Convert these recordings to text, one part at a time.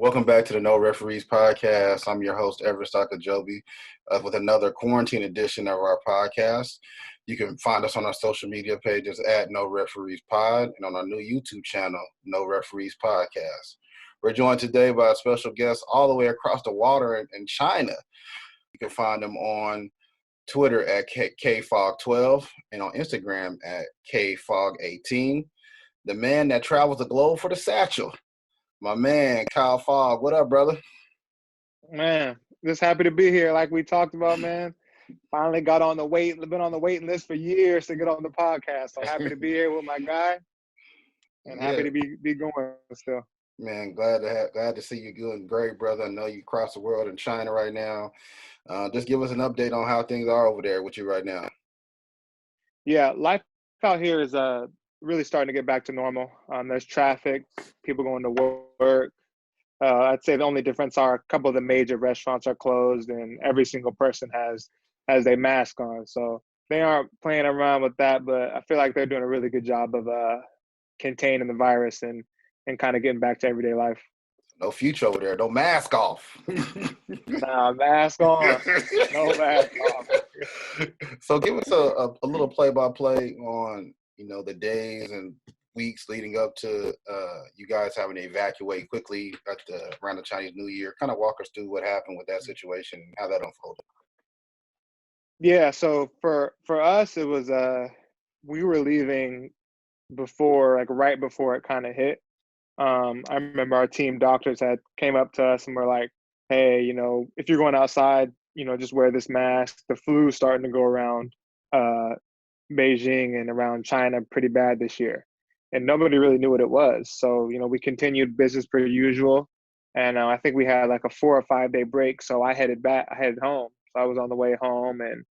Welcome back to the No Referees Podcast. I'm your host, Evarist with another quarantine edition of our podcast. You can find us on our social media pages at No Referees Pod and on our new YouTube channel, No Referees Podcast. We're joined today by a special guest all the way across the water in China. You can find them on Twitter at KFog12 and on Instagram at KFog18. The man that travels the globe for the satchel. My man, Kyle Fogg. What up, brother? Man, just happy to be here like we talked about, man. Finally been on the waiting list for years to get on the podcast. So happy to be here with my guy and happy to be going still. Man, glad to see you doing great, brother. I know you cross the world in China right now. Just give us an update on how things are over there with you right now. Yeah, life out here is really starting to get back to normal. There's traffic, people going to work. I'd say the only difference are a couple of the major restaurants are closed and every single person has a mask on. So they aren't playing around with that, but I feel like they're doing a really good job of containing the virus and kind of getting back to everyday life. No future over there. No mask off. Nah, mask on. No mask off. So give us a little play-by-play on, the days and weeks leading up to you guys having to evacuate quickly around the Chinese New Year. Kind of walk us through what happened with that situation and how that unfolded. Yeah, so for us, it was we were leaving right before it kind of hit. I remember our team doctors came up to us and were like, hey, if you're going outside, just wear this mask. The flu's starting to go around Beijing and around China pretty bad this year. And nobody really knew what it was. So, we continued business per usual. And I think we had like a 4 or 5 day break. So I headed home. So I was on the way home. And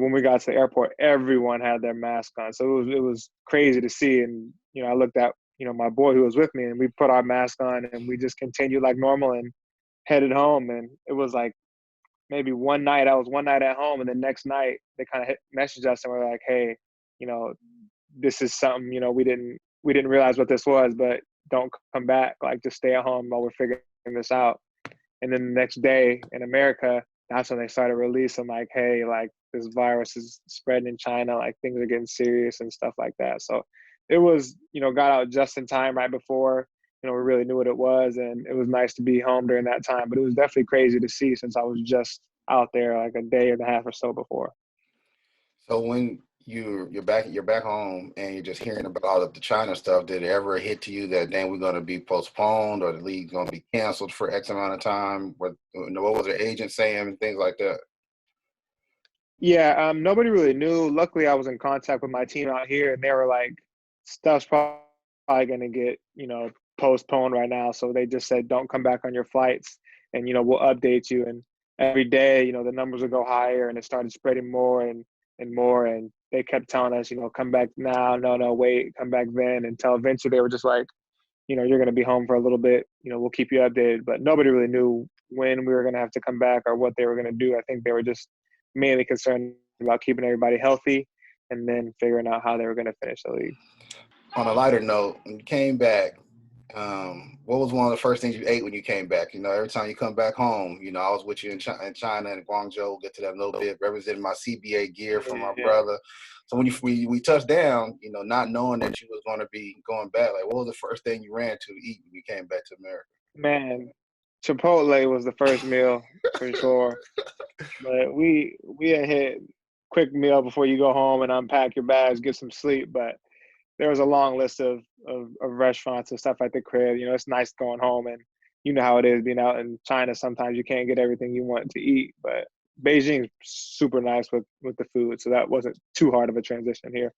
when we got to the airport, everyone had their mask on. So it was crazy to see. And, I looked at, my boy who was with me and we put our mask on and we just continued like normal and headed home. And it was like maybe one night at home. And the next night they kind of messaged us and were like, hey, this is something, we didn't realize what this was, but don't come back. Like, just stay at home while we're figuring this out. And then the next day in America, that's when they started releasing like, hey, like this virus is spreading in China, like things are getting serious and stuff like that. So it was, got out just in time right before, we really knew what it was. And it was nice to be home during that time, but it was definitely crazy to see since I was just out there like a day and a half or so before. So when you're back home and you're just hearing about all of the China stuff, did it ever hit to you that we're going to be postponed or the league's going to be canceled for X amount of time? What was their agent saying and things like that? Yeah, nobody really knew. Luckily, I was in contact with my team out here, and they were like, stuff's probably going to get, postponed right now. So they just said, don't come back on your flights and, we'll update you. And every day, the numbers would go higher and it started spreading more and more. And they kept telling us, come back now. No, wait, come back then. Until eventually they were just like, you're going to be home for a little bit. We'll keep you updated. But nobody really knew when we were going to have to come back or what they were going to do. I think they were just mainly concerned about keeping everybody healthy and then figuring out how they were going to finish the league. On a lighter note, when you came back, what was one of the first things you ate when you came back? Every time you come back home, I was with you in China and Guangzhou. We'll get to that in a little bit, representing my CBA gear from my brother. So when we touched down, not knowing that you was going to be going back, like what was the first thing you ran to eat when you came back to America? Man, Chipotle was the first meal for sure. But we had hit quick meal before you go home and unpack your bags, get some sleep. But there was a long list of restaurants and stuff at the crib. It's nice going home, and you know how it is being out in China. Sometimes you can't get everything you want to eat, but Beijing's super nice with the food, so that wasn't too hard of a transition here.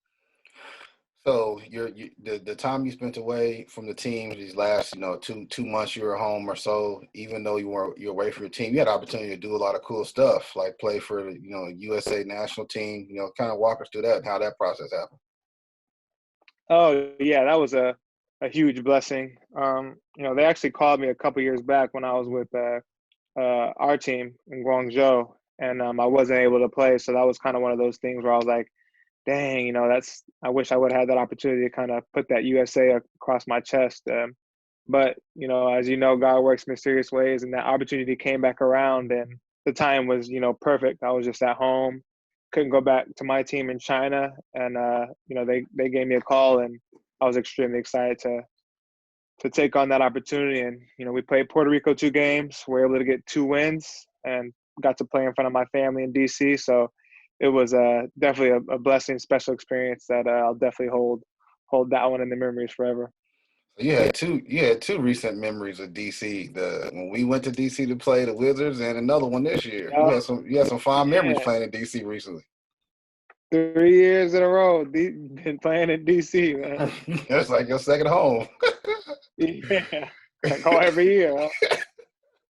So the time you spent away from the team, these last 2 months you were home or so, even though you're away from your team, you had the opportunity to do a lot of cool stuff, like play for the USA national team. Kind of walk us through that and how that process happened. Oh yeah, that was a huge blessing. They actually called me a couple years back when I was with our team in Guangzhou, and I wasn't able to play. So that was kind of one of those things where I was like, dang, I wish I would have had that opportunity to kind of put that USA across my chest. But, as you know, God works mysterious ways, and that opportunity came back around, and the time was, perfect. I was just at home, couldn't go back to my team in China, and they gave me a call, and I was extremely excited to take on that opportunity. And we played Puerto Rico 2 games. We were able to get 2 wins, and got to play in front of my family in DC. So it was definitely a blessing, special experience that I'll definitely hold that one in the memories forever. You had two recent memories of DC. When we went to DC to play the Wizards, and another one this year. Yeah, You had some fond memories yeah. playing in DC recently. 3 years in a row, been playing in DC, man. It's like your second home. Yeah, I go every year. Huh?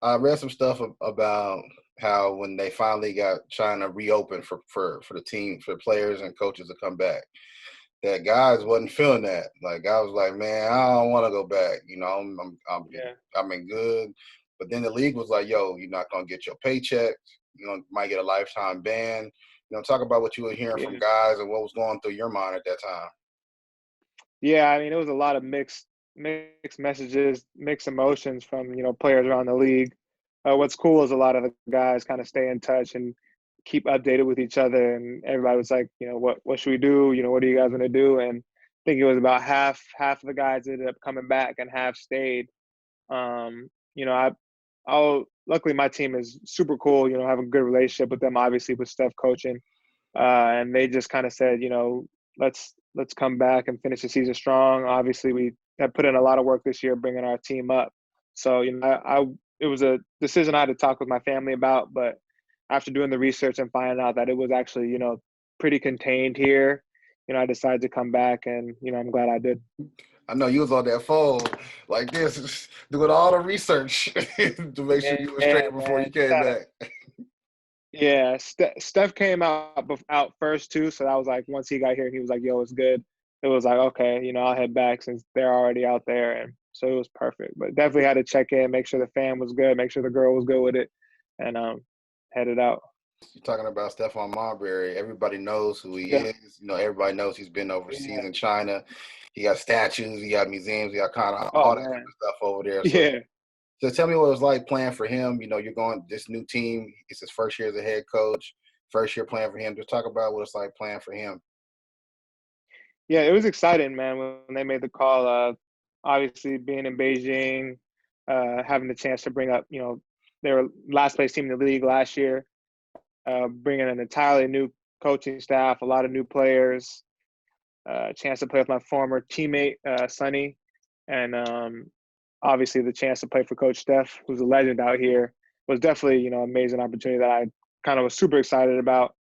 I read some stuff about how when they finally got China reopened for the team, for the players and coaches to come back, that guys wasn't feeling that. Like I was like, man, I don't want to go back. Yeah, I'm in good. But then the league was like, yo, you're not gonna get your paycheck. Might get a lifetime ban. Talk about what you were hearing from yeah, guys and what was going through your mind at that time. yeah. I mean, it was a lot of mixed messages, mixed emotions from players around the league. What's cool is a lot of the guys kind of stay in touch and keep updated with each other, and everybody was like, what should we do? What are you guys gonna do? And I think it was about half of the guys ended up coming back and half stayed. Um, I'll luckily my team is super cool. I have a good relationship with them, obviously with Steph coaching, and they just kind of said, let's come back and finish the season strong. Obviously, we have put in a lot of work this year bringing our team up. So I it was a decision I had to talk with my family about, but after doing the research and finding out that it was actually pretty contained here, I decided to come back, and I'm glad I did. I know you was on that phone like this, doing all the research to make sure you were Yeah, straight before man. you came back. Yeah, Steph came out first too, so that was like once he got here, he was like, "Yo, it's good." It was like, okay, I'll head back since they're already out there, and so it was perfect. But definitely had to check in, make sure the fam was good, make sure the girl was good with it, and headed out. You're talking about Stephon Marbury. Everybody knows who he Yeah, is. Everybody knows he's been overseas yeah. in China. He got statues, he got museums, he got kind of Oh all that kind man, of stuff over there. So, yeah. so tell me what it was like playing for him. You're going this new team. It's his first year as a head coach, first year playing for him. Just talk about what it's like playing for him. Yeah, it was exciting, man, when they made the call. Obviously, being in Beijing, having the chance to bring up, they were last place team in the league last year, bringing an entirely new coaching staff, a lot of new players, a chance to play with my former teammate, Sonny, and obviously the chance to play for Coach Steph, who's a legend out here, was definitely, amazing opportunity that I kind of was super excited about.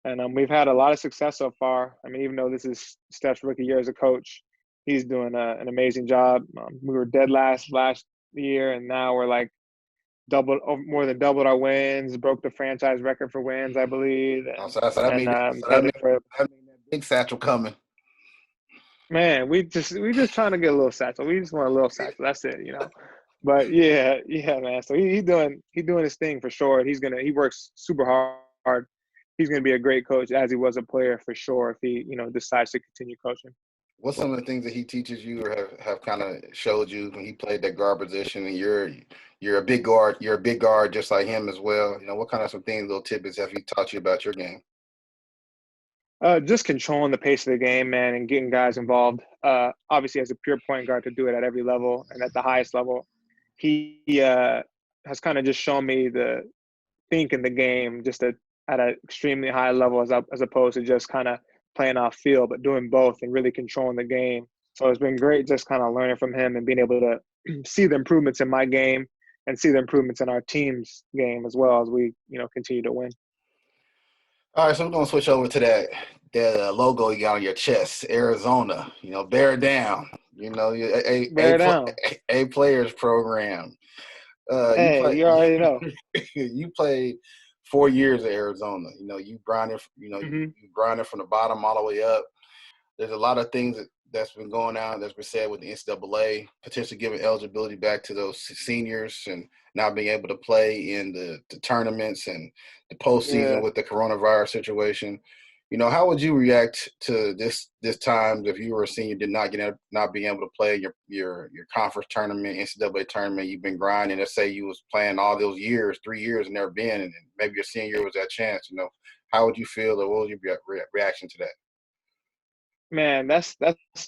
And we've had a lot of success so far. I mean, even though this is Steph's rookie year as a coach, he's doing an amazing job. We were dead last year, and now we're like more than doubled our wins, broke the franchise record for wins, I believe, So that and means headed for. that big satchel coming. Man, we just trying to get a little satchel. We just want a little satchel. That's it. But yeah, man. So he doing his thing for sure. He works super hard. He's gonna be a great coach as he was a player for sure if he decides to continue coaching. What's some of the things that he teaches you or have kind of showed you when he played that guard position and you're a big guard, just like him as well. What kind of some things, little tidbits have he taught you about your game? Just controlling the pace of the game, man, and getting guys involved. Obviously, as a pure point guard, to do it at every level and at the highest level, he has kind of just shown me the think in the game just at an extremely high level as opposed to just kind of playing off field, but doing both and really controlling the game. So it's been great just kind of learning from him and being able to see the improvements in my game and see the improvements in our team's game as well as we continue to win. All right, so we're gonna switch over to that logo you got on your chest, Arizona. Bear down. Bear down. A players program. You Hey, play. you already know. You played 4 years at Arizona. You grinded. Hmm. You grinded from the bottom all the way up. There's a lot of things that's been going on that's been said with the NCAA, potentially giving eligibility back to those seniors and not being able to play in the tournaments and the postseason Yeah. with the coronavirus situation. How would you react to this time if you were a senior, did not being able to play your conference tournament, NCAA tournament? You've been grinding. Let's say you was playing all those years, 3 years, and never been, and maybe your senior year was that chance. How would you feel, or what would your reaction to that? Man, that's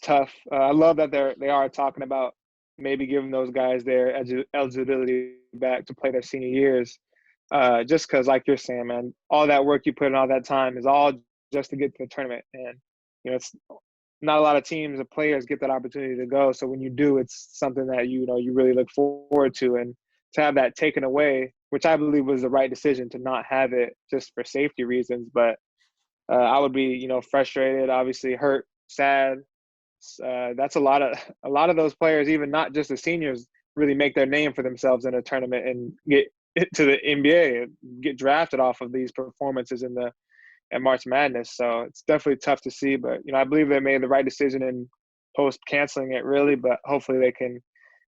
tough. I love that they are talking about maybe giving those guys their eligibility back to play their senior years. Just because, like you're saying, man, all that work you put in, all that time is all just to get to the tournament. And, it's not a lot of teams or players get that opportunity to go. So when you do, it's something that, you really look forward to. And to have that taken away, which I believe was the right decision to not have it just for safety reasons. But I would be, frustrated, obviously hurt, sad. That's a lot of those players, even not just the seniors, really make their name for themselves in a tournament and get to the NBA, get drafted off of these performances in March Madness. So it's definitely tough to see, but I believe they made the right decision in post canceling it, really. But hopefully they can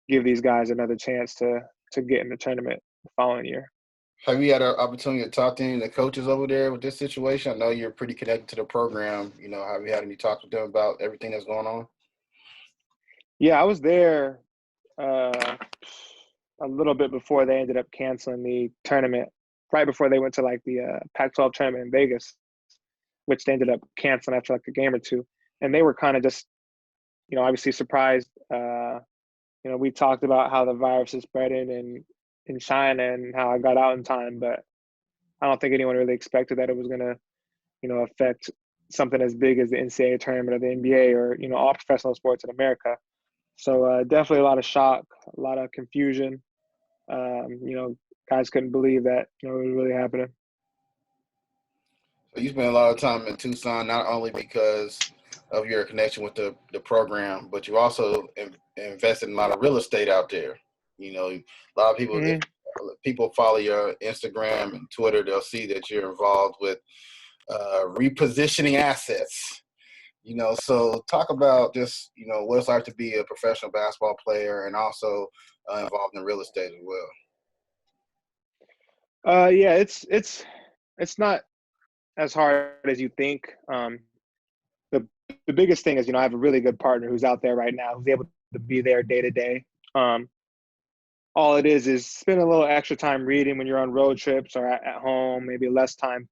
give these guys another chance to get in the tournament the following year. Have you had an opportunity to talk to any of the coaches over there with this situation? I know you're pretty connected to the program. Have you had any talks with them about everything that's going on? Yeah, I was there a little bit before they ended up canceling the tournament, right before they went to the Pac-12 tournament in Vegas, which they ended up canceling after a game or two. And they were kind of just, obviously surprised. We talked about how the virus is spreading in China and how I got out in time, but I don't think anyone really expected that it was going to, affect something as big as the NCAA tournament or the NBA or, all professional sports in America. So definitely a lot of shock, a lot of confusion. Guys couldn't believe that, it was really happening. So you spend a lot of time in Tucson, not only because of your connection with the program, but you also invested in a lot of real estate out there. A lot of people, if Mm-hmm. people follow your Instagram and Twitter, they'll see that you're involved with repositioning assets. So talk about just, what it's like to be a professional basketball player and also involved in real estate as well. Yeah, it's not as hard as you think. The biggest thing is, I have a really good partner who's out there right now who's able to be there day to day. All it is spend a little extra time reading when you're on road trips or at home, maybe less time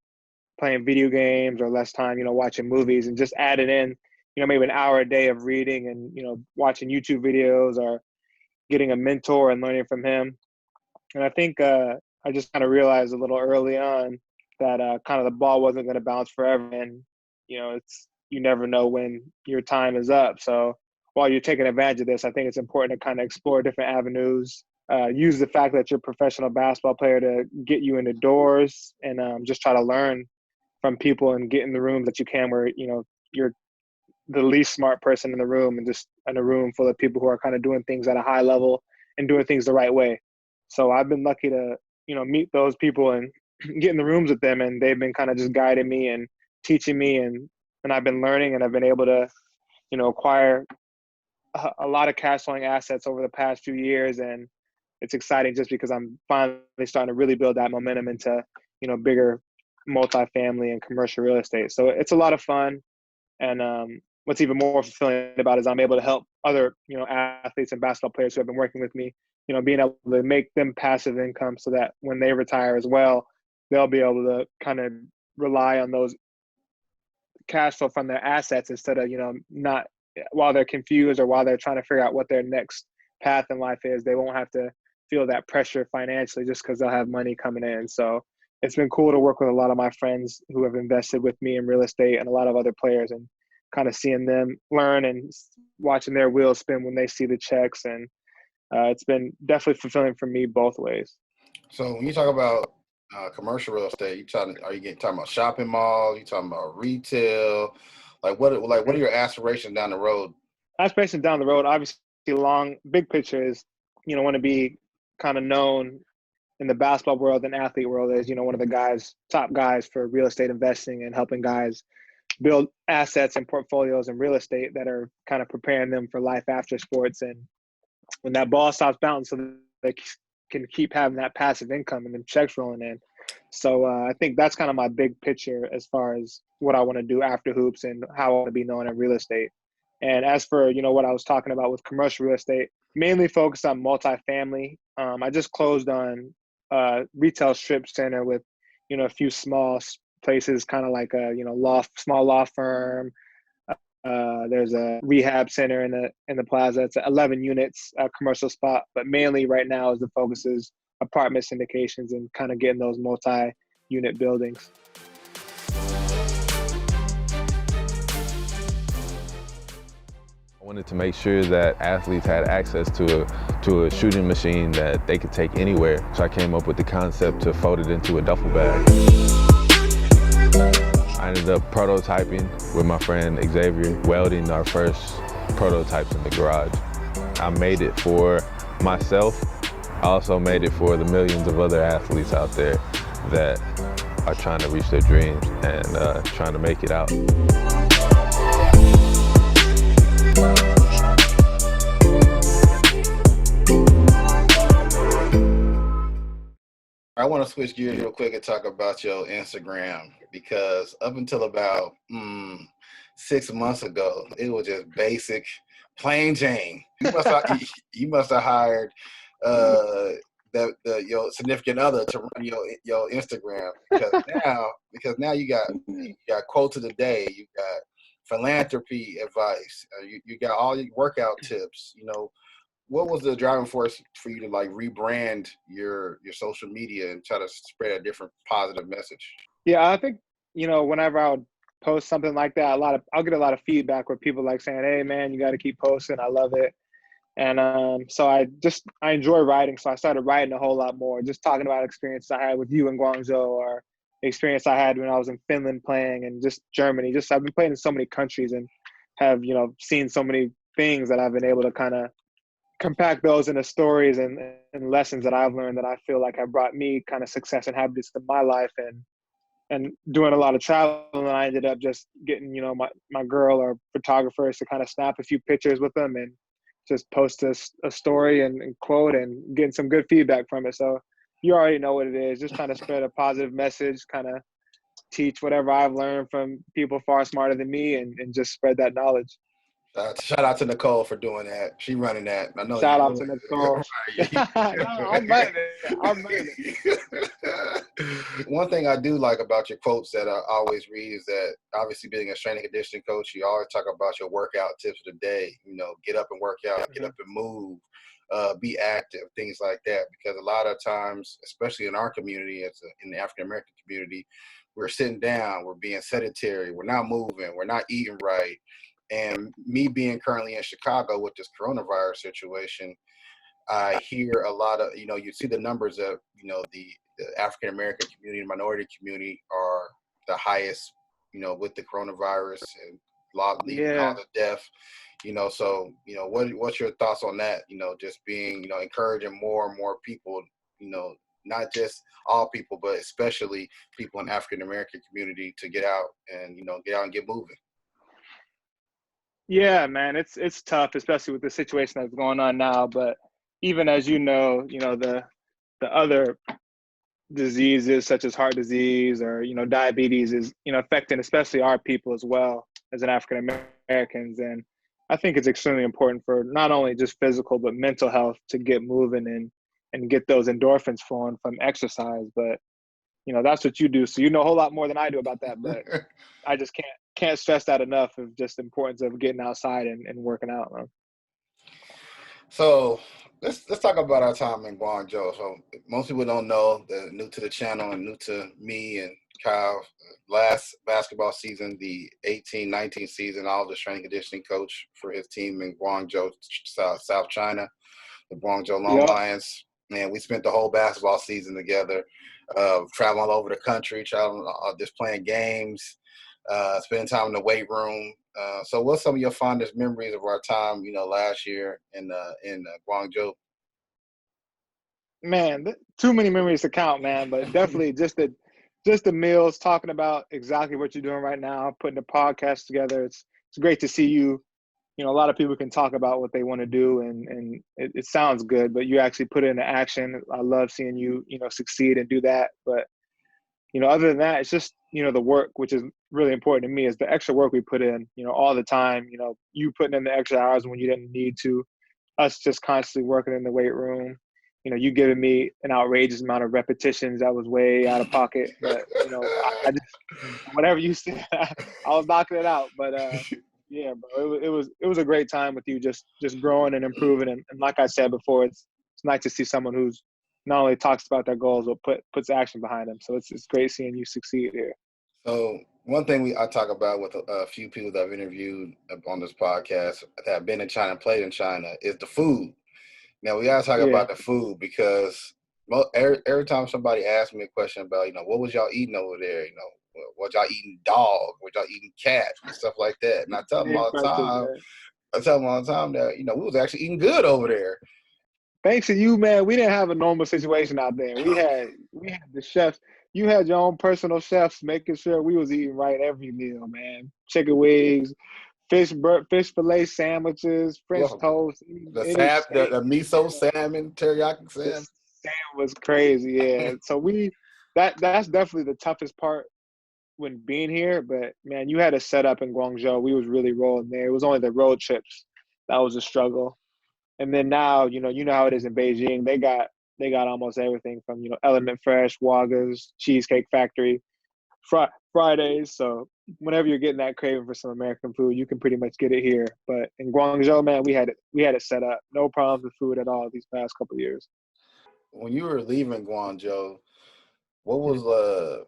playing video games or less time, watching movies, and just add it in, maybe an hour a day of reading and, watching YouTube videos or getting a mentor and learning from him. And I think I just kind of realized a little early on that kind of the ball wasn't going to bounce forever. And, you never know when your time is up. So while you're taking advantage of this, I think it's important to kind of explore different avenues, use the fact that you're a professional basketball player to get you into doors and just try to learn from people and get in the rooms that you can where, you're the least smart person in the room and just in a room full of people who are kind of doing things at a high level and doing things the right way. So I've been lucky to, meet those people and get in the rooms with them, and they've been kind of just guiding me and teaching me, and I've been learning, and I've been able to, acquire a lot of cash flowing assets over the past few years. And it's exciting just because I'm finally starting to really build that momentum into, bigger multifamily and commercial real estate. So it's a lot of fun. And what's even more fulfilling about it is I'm able to help other, athletes and basketball players who have been working with me, being able to make them passive income so that when they retire as well, they'll be able to kind of rely on those cash flow from their assets instead of, not while they're confused or while they're trying to figure out what their next path in life is. They won't have to feel that pressure financially just because they'll have money coming in. So it's been cool to work with a lot of my friends who have invested with me in real estate and a lot of other players, and kind of seeing them learn and watching their wheels spin when they see the checks. And it's been definitely fulfilling for me both ways. So when you talk about commercial real estate, talking about shopping malls? You talking about retail? What are your aspirations down the road? Aspirations down the road, obviously, big picture is, want to be kind of known in the basketball world and athlete world as, one of the top guys for real estate investing and helping guys build assets and portfolios in real estate that are kind of preparing them for life after sports. And when that ball stops bouncing, so they can keep having that passive income and then checks rolling in. So I think that's kind of my big picture as far as what I want to do after hoops and how I want to be known in real estate. And as for, what I was talking about with commercial real estate, mainly focused on multifamily. I just closed on retail strip center with, a few small places, kind of like a, small law firm. There's a rehab center in the plaza. It's 11 units, commercial spot, but mainly right now is the focus is apartment syndications and kind of getting those multi-unit buildings. I wanted to make sure that athletes had access to a shooting machine that they could take anywhere. So I came up with the concept to fold it into a duffel bag. I ended up prototyping with my friend Xavier, welding our first prototypes in the garage. I made it for myself. I also made it for the millions of other athletes out there that are trying to reach their dreams and trying to make it out. I want to switch gears real quick and talk about your Instagram, because up until about 6 months ago, it was just basic, plain Jane. You must have hired your significant other to run your Instagram, because now you got quotes of the day, you got philanthropy advice, you got all your workout tips. What was the driving force for you to rebrand your social media and try to spread a different positive message? Yeah, I think, whenever I would post something like that, I'll get a lot of feedback where people saying, "Hey man, you got to keep posting. I love it." And so I enjoy writing. So I started writing a whole lot more, just talking about experiences I had with you in Guangzhou, or the experience I had when I was in Finland playing, and just Germany. I've been playing in so many countries and have, seen so many things that I've been able to kind of compact those into stories and lessons that I've learned that I feel like have brought me kind of success and happiness in my life. And doing a lot of traveling, I ended up just getting, my girl or photographers to kind of snap a few pictures with them and just post a story and quote and getting some good feedback from it. So you already know what it is, just trying to spread a positive message, kind of teach whatever I've learned from people far smarter than me and just spread that knowledge. Shout out to Nicole for doing that. She running that. I know. Shout out to Nicole. I'm running it. One thing I do like about your quotes that I always read is that, obviously being a strength and conditioning coach, you always talk about your workout tips of the day. Get up and work out, get up and move, be active, things like that. Because a lot of times, especially in our community, in the African American community, we're sitting down, we're being sedentary, we're not moving, we're not eating right. And me being currently in Chicago with this coronavirus situation, I hear a lot of, you see the numbers of, the African American community, minority community are the highest, with the coronavirus, and a lot leading cause of death. So, what's your thoughts on that? Just being, encouraging more and more people, not just all people, but especially people in African American community to get out and, get moving. Yeah, man, it's tough, especially with the situation that's going on now. But even as the other diseases such as heart disease or diabetes is affecting especially our people as well as an African Americans. And I think it's extremely important for not only just physical but mental health to get moving and get those endorphins flowing from exercise. But that's what you do, so a whole lot more than I do about that. But I just can't stress that enough, of just the importance of getting outside and working out, man. So let's talk about our time in Guangzhou. So most people don't know, they're new to the channel and new to me and Kyle. Last basketball season, the 18-19 season, I was the strength and conditioning coach for his team in Guangzhou, South China, the Guangzhou Long Lions. And we spent the whole basketball season together, traveling all over the country, just playing games, spending time in the weight room. So what's some of your fondest memories of our time, last year in Guangzhou? Man, too many memories to count, man. But definitely just the meals, talking about exactly what you're doing right now, putting the podcast together. It's great to see you. A lot of people can talk about what they want to do, and it sounds good, but you actually put it into action. I love seeing you, succeed and do that. But other than that, it's just, the work, which is really important to me, is the extra work we put in, all the time, you putting in the extra hours when you didn't need to, us just constantly working in the weight room, you giving me an outrageous amount of repetitions that was way out of pocket, but, I just, whatever you said, I was knocking it out. But yeah, bro, it was a great time with you, just growing and improving. And like I said before, it's nice to see someone who's not only talks about their goals but puts action behind them. So it's great seeing you succeed here. So one thing I talk about with a few people that I've interviewed on this podcast that have been in China and played in China is the food. Now we gotta talk about the food because every time somebody asks me a question about, what was y'all eating over there? Was y'all eating dog? Was y'all eating cat and stuff like that? And I tell them all the time that, we was actually eating good over there. Thanks to you, man. We didn't have a normal situation out there. We had the chefs. You had your own personal chefs making sure we was eating right every meal, man. Chicken wings, fish fillet sandwiches, French toast. The miso salmon, teriyaki salmon. Salmon was crazy, yeah. So that's definitely the toughest part when being here. But man, you had a setup in Guangzhou. We was really rolling there. It was only the road trips that was a struggle. And then now, you know how it is in Beijing. They got almost everything from, Element Fresh, Waga's, Cheesecake Factory, Fridays. So whenever you're getting that craving for some American food, you can pretty much get it here. But in Guangzhou, man, we had it set up. No problems with food at all these past couple of years. When you were leaving Guangzhou, what was the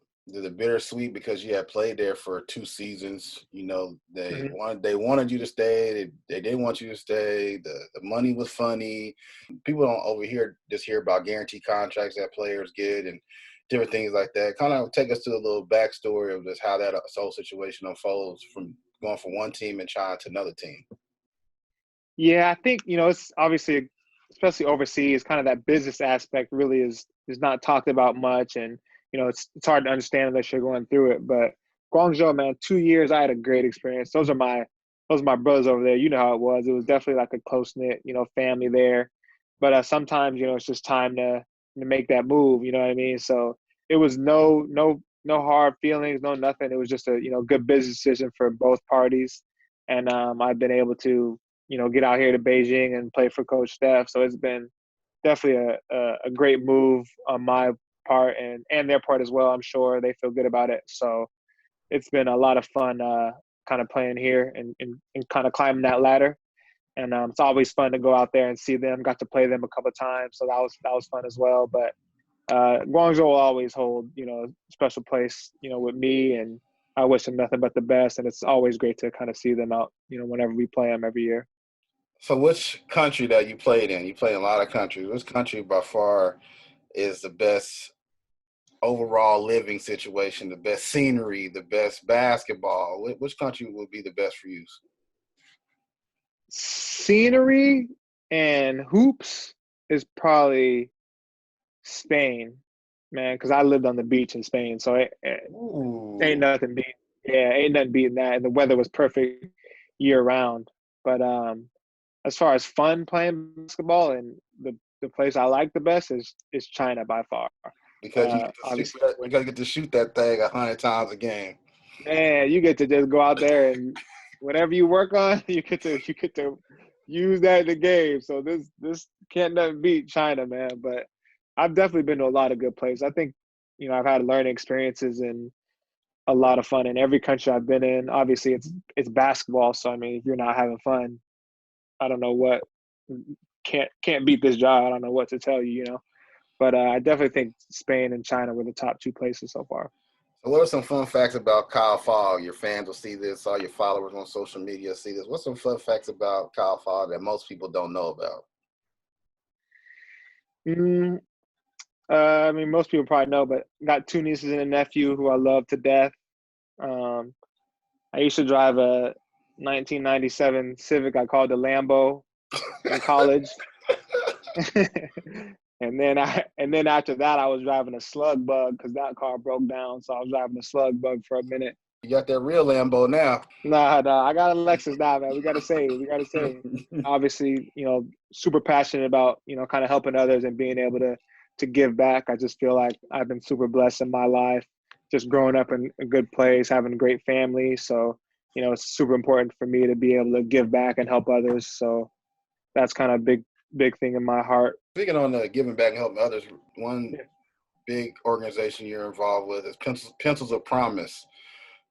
bittersweet, because you had played there for 2 seasons? They wanted you to stay. They didn't want you to stay. The money was funny. People don't hear about guaranteed contracts that players get and different things like that. Kind of take us to a little backstory of just how that whole situation unfolds from going from one team in China to another team. Yeah, I think, it's obviously, especially overseas, kind of that business aspect really is not talked about much. And, it's hard to understand unless you're going through it. But Guangzhou, man, 2 years, I had a great experience. Those are my brothers over there. You know how it was. It was definitely like a close-knit, family there. But sometimes, it's just time to make that move, you know what I mean? So it was no hard feelings, no nothing. It was just a, good business decision for both parties. And I've been able to, get out here to Beijing and play for Coach Steph. So it's been definitely a great move on my part and their part as well. I'm sure they feel good about it. So it's been a lot of fun kind of playing here and kind of climbing that ladder. And it's always fun to go out there and see them. Got to play them a couple of times, so that was fun as well. But Guangzhou will always hold, a special place, with me, and I wish them nothing but the best. And it's always great to kind of see them out, whenever we play them every year. So which country that you played in? You played in a lot of countries. Which country by far is the best overall living situation, the best scenery, the best basketball? Which country would be the best for you? Scenery and hoops is probably Spain, man, because I lived on the beach in Spain, so ain't nothing beating that. And the weather was perfect year round. But as far as fun playing basketball, and the place I like the best is China by far. Because you get to shoot that thing 100 times a game. Man, you get to just go out there and whatever you work on, you get to use that in the game. So this can't nothing beat China, man. But I've definitely been to a lot of good places. I think, I've had learning experiences and a lot of fun in every country I've been in. Obviously, it's basketball, so I mean, if you're not having fun, I don't know what can't beat this job. I don't know what to tell you, But I definitely think Spain and China were the top 2 places so far. So what are some fun facts about Kyle Fogg? Your fans will see this. All your followers on social media see this. What's some fun facts about Kyle Fogg that most people don't know about? I mean, most people probably know, but got 2 nieces and a nephew who I love to death. I used to drive a 1997 Civic I called the Lambo in college. And then after that, I was driving a Slug Bug because that car broke down. So I was driving a Slug Bug for a minute. You got that real Lambo now. Nah, I got a Lexus now, man. We got to save. Obviously, super passionate about, kind of helping others and being able to give back. I just feel like I've been super blessed in my life just growing up in a good place, having a great family. So, it's super important for me to be able to give back and help others. So that's kind of a big thing in my heart. Speaking on giving back and helping others, one big organization you're involved with is Pencils of Promise.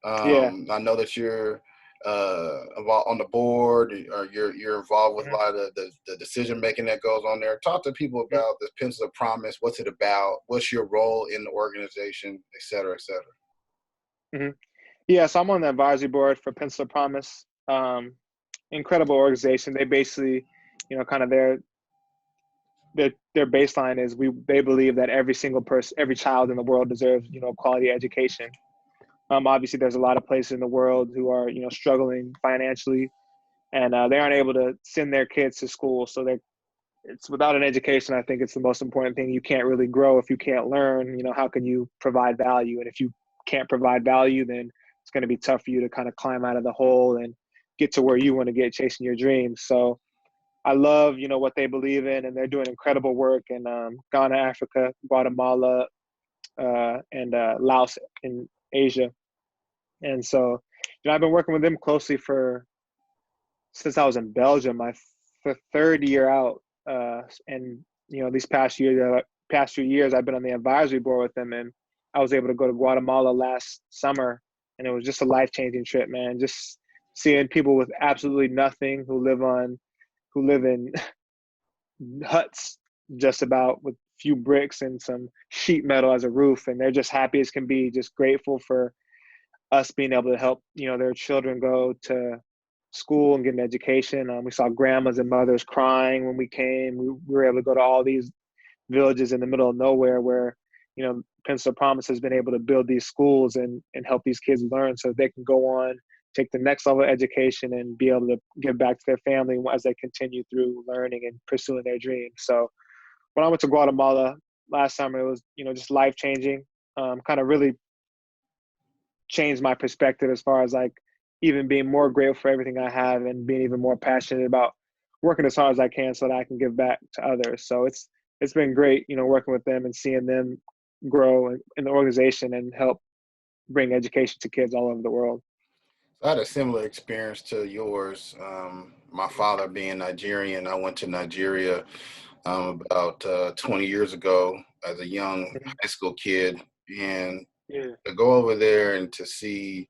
I know that you're involved on the board, or you're involved with a lot of the decision making that goes on there. Talk to people about this Pencils of Promise. What's it about? What's your role in the organization, et cetera, et cetera? Yeah, so I'm on the advisory board for Pencils of Promise. Incredible organization. They basically, kind of their baseline is they believe that every single person, every child in the world deserves, quality education. Obviously, there's a lot of places in the world who are, struggling financially, and they aren't able to send their kids to school. So it's without an education, I think it's the most important thing. You can't really grow if you can't learn. How can you provide value? And if you can't provide value, then it's going to be tough for you to kind of climb out of the hole and get to where you want to get, chasing your dreams. So I love, what they believe in, and they're doing incredible work in Ghana, Africa, Guatemala, and Laos in Asia. And so, I've been working with them closely since I was in Belgium, my third year out. And, these past few years, I've been on the advisory board with them, and I was able to go to Guatemala last summer, and it was just a life-changing trip, man. Just seeing people with absolutely nothing who live in huts just about with few bricks and some sheet metal as a roof, and they're just happy as can be, just grateful for us being able to help, their children go to school and get an education. We saw grandmas and mothers crying when we came. We were able to go to all these villages in the middle of nowhere where, Pencils of Promise has been able to build these schools and help these kids learn so they can go on, take the next level of education, and be able to give back to their family as they continue through learning and pursuing their dreams. So when I went to Guatemala last summer, it was, just life-changing, kind of really changed my perspective as far as like even being more grateful for everything I have and being even more passionate about working as hard as I can so that I can give back to others. So it's been great, working with them and seeing them grow in the organization and help bring education to kids all over the world. I had a similar experience to yours. My father being Nigerian, I went to Nigeria about 20 years ago as a young high school kid, and to go over there and to see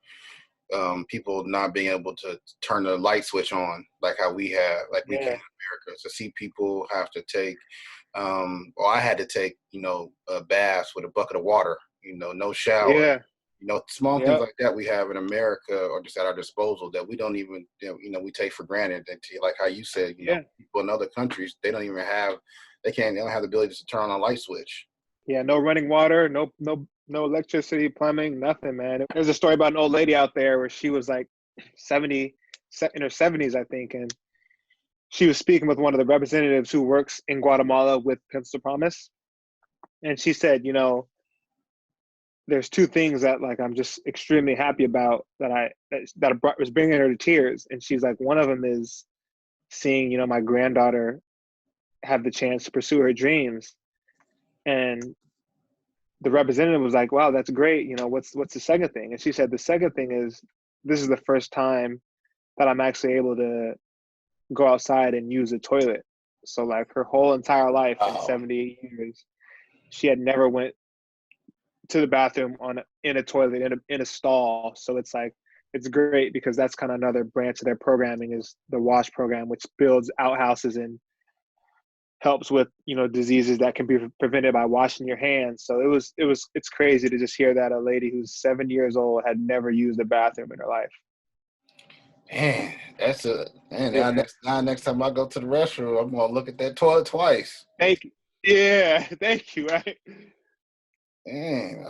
people not being able to turn the light switch on like how we have, like we can in America. To see people have to take, or I had to take, baths with a bucket of water, no shower. Yeah. Small things like that we have in America or just at our disposal that we don't even, we take for granted. That, like how you said, people in other countries, they don't have the ability to turn on a light switch. Yeah, no running water, no electricity, plumbing, nothing, man. There's a story about an old lady out there where she was like 70, in her 70s, I think, and she was speaking with one of the representatives who works in Guatemala with Pencils of Promise, and she said, there's two things that like I'm just extremely happy about that was bringing her to tears, and she's like, one of them is seeing my granddaughter have the chance to pursue her dreams. And the representative was like, wow, that's great. What's the second thing? And she said, the second thing is this is the first time that I'm actually able to go outside and use a toilet. So like her whole entire life in 78 years, she had never went to the bathroom in a toilet, in a stall. So it's like, it's great because that's kind of another branch of their programming is the WASH program, which builds outhouses and helps with, diseases that can be prevented by washing your hands. So it's crazy to just hear that a lady who's 70 years old had never used a bathroom in her life. Man, next time I go to the restroom, I'm going to look at that toilet twice. Thank you. Yeah, thank you. Right. Man,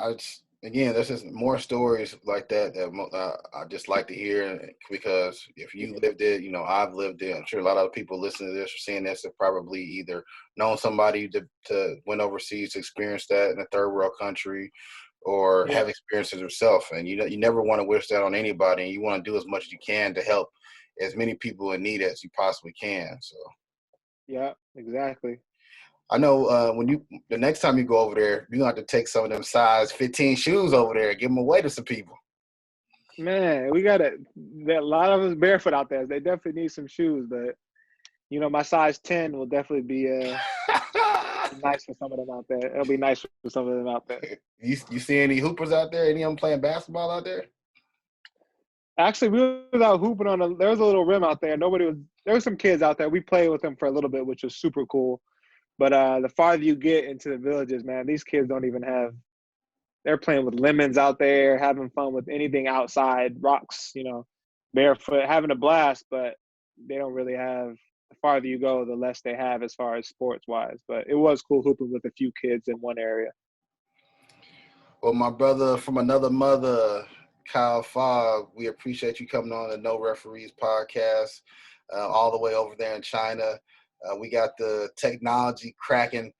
there's just more stories like that I just like to hear, because if you lived it, I've lived it. I'm sure a lot of people listening to this or seeing this have probably either known somebody to went overseas to experience that in a third world country, or have experienced it yourself. And you never want to wish that on anybody, and you want to do as much as you can to help as many people in need as you possibly can. So. Yeah, exactly. I know the next time you go over there, you're going to have to take some of them size 15 shoes over there and give them away to some people. Man, we got a lot of us barefoot out there. They definitely need some shoes, but my size 10 will definitely be nice for some of them out there. It'll be nice for some of them out there. You see any hoopers out there? Any of them playing basketball out there? Actually, we was out hooping there was a little rim out there. There were some kids out there. We played with them for a little bit, which was super cool. But the farther you get into the villages, man, these kids don't even have – they're playing with lemons out there, having fun with anything outside, rocks, barefoot, having a blast, but they don't really have – the farther you go, the less they have as far as sports-wise. But it was cool hooping with a few kids in one area. Well, my brother from another mother, Kyle Fogg, we appreciate you coming on the No Referees podcast all the way over there in China. We got the technology cracking.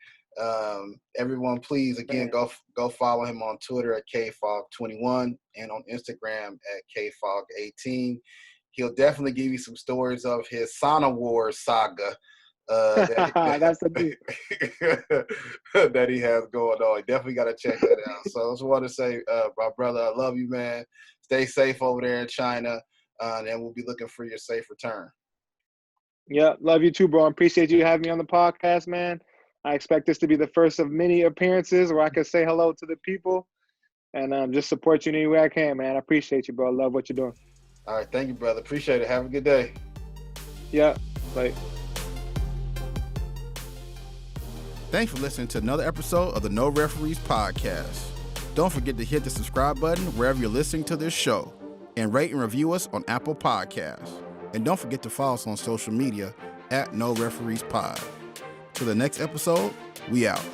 Everyone, please, again, go follow him on Twitter at KFog21 and on Instagram at KFog18. He'll definitely give you some stories of his Sauna Wars saga That's the dude. that he has going on. You definitely got to check that out. So I just want to say, my brother, I love you, man. Stay safe over there in China, and we'll be looking for your safe return. Yeah, love you too, bro. I appreciate you having me on the podcast, man. I expect this to be the first of many appearances where I can say hello to the people and just support you in any way I can, man. I appreciate you, bro. I love what you're doing. All right, thank you, brother. Appreciate it. Have a good day. Yeah, bye. Thanks for listening to another episode of the No Referees podcast. Don't forget to hit the subscribe button wherever you're listening to this show and rate and review us on Apple Podcasts. And don't forget to follow us on social media at No Referees Pod. Till the next episode, we out.